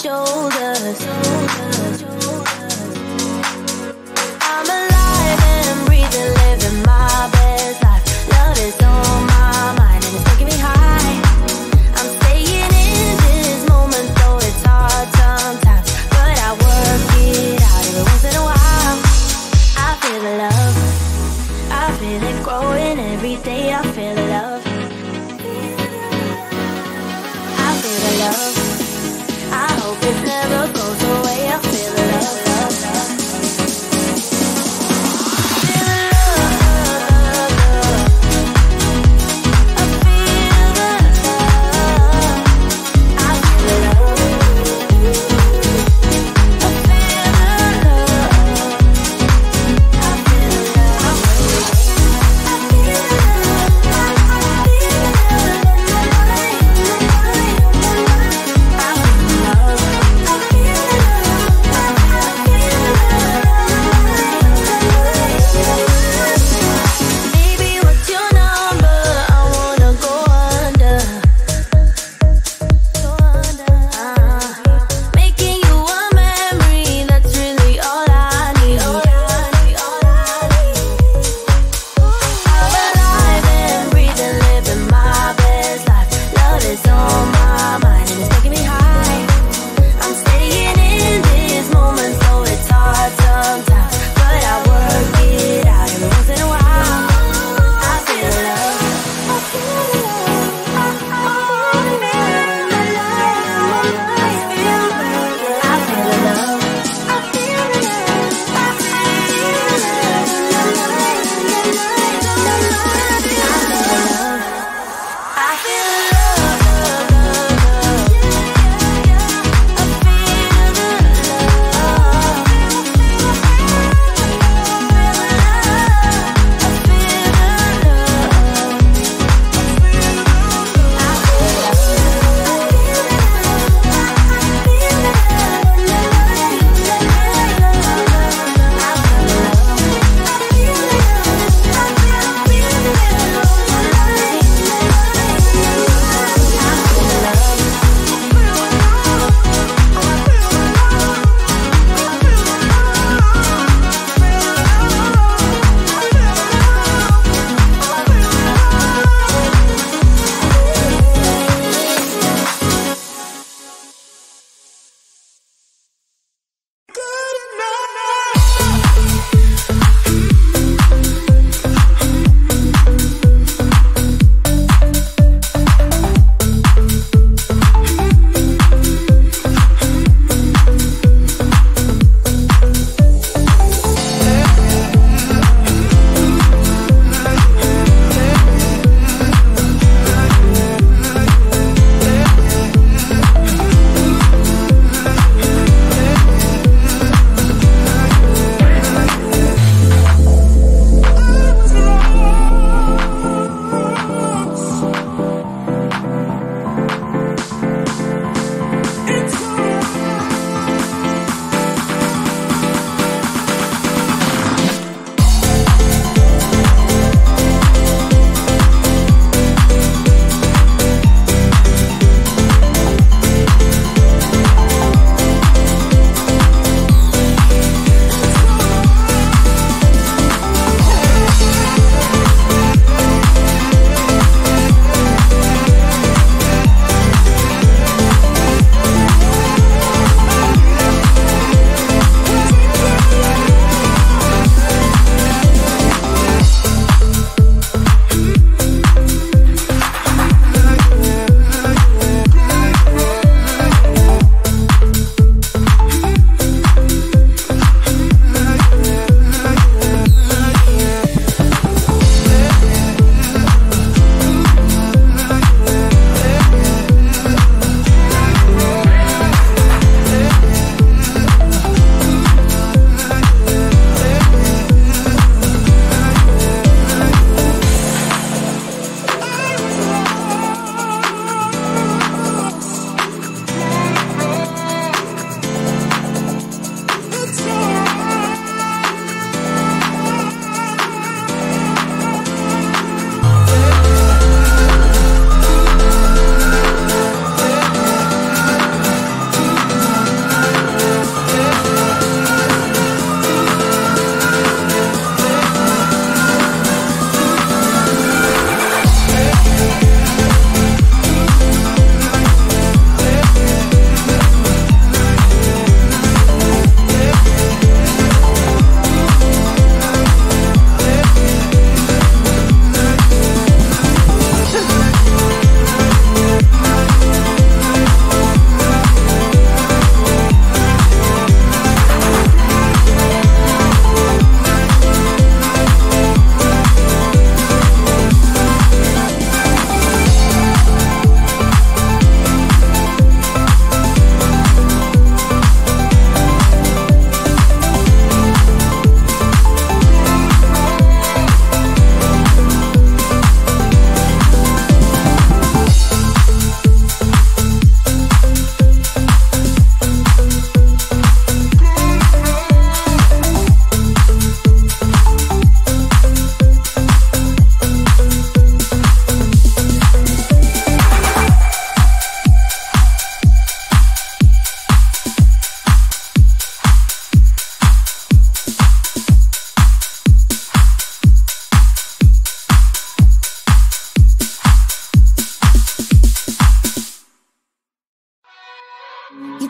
shoulders. I'm alive and breathing, living my best life. Love is on my mind and it's taking me high. I'm staying in this moment, though it's hard sometimes, but I work it out every once in a while. I feel the love, I feel it growing every day. I feel the love, I feel the love. I hope it never goes away. I feel the love, love, love.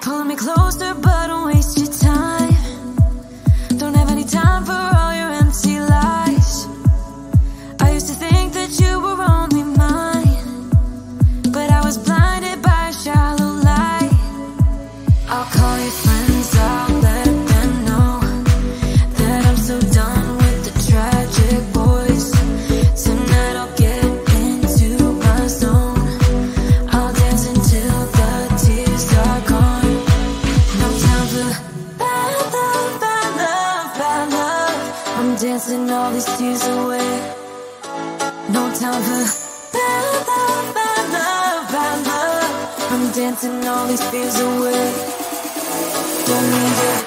pulling me closer, but don't waste your time. Don't have any time for all your empty lies. I used to think that you were only mine, but I was blinded by a shallow light. I'll call your friends, I'll let them know that I'm so done with the tragic boys. Tonight I'll get into my zone. I'll dance until the tears are gone. No time for bad love, bad love, bad love. I'm dancing all these tears away. No time for bad love, bad love, bad love. I'm dancing all these fears away. Don't need it.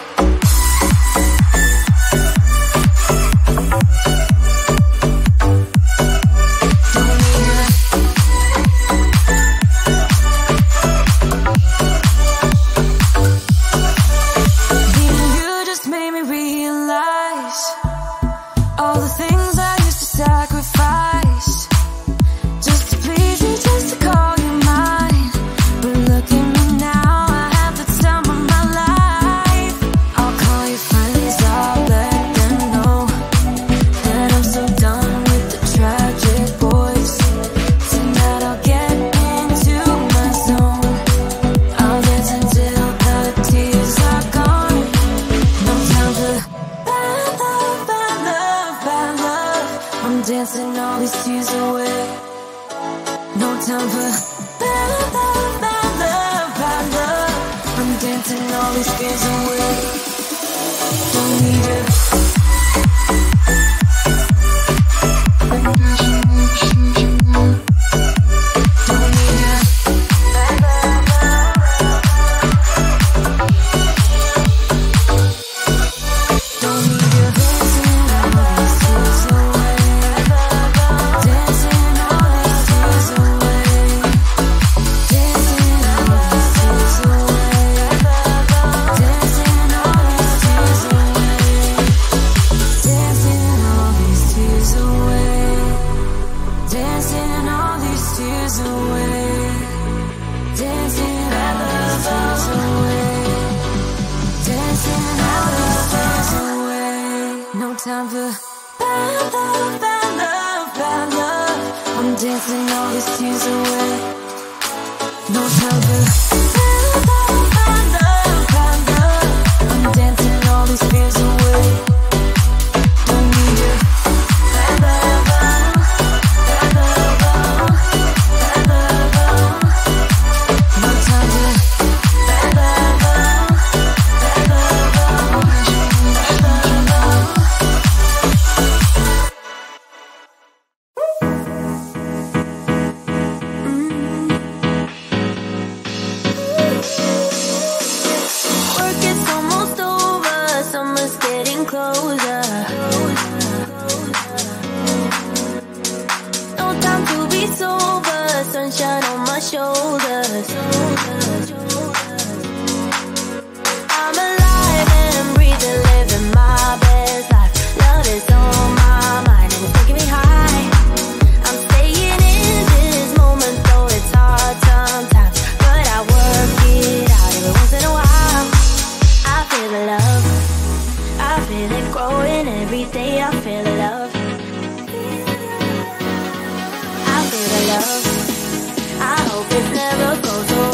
Dancing all these tears away. No time for bad love, bad love, bad love. I'm dancing all these fears away. Don't need it. Time for bad love, bad love, bad love. I'm dancing all these tears away. No time for bad love, bad love, bad love. I'm dancing all these fears away. Don't need you. Bad love, bad love, bad love. No time for bad love, bad love, bad love. Sunshine on my shoulders. I'm alive and breathing, living my best life. Love is on my mind and it's taking me high. I'm staying in this moment, though it's hard sometimes, but I work it out every once in a while. I feel the love, I feel it growing every day. I feel the love, I feel the love. I hope it never goes away.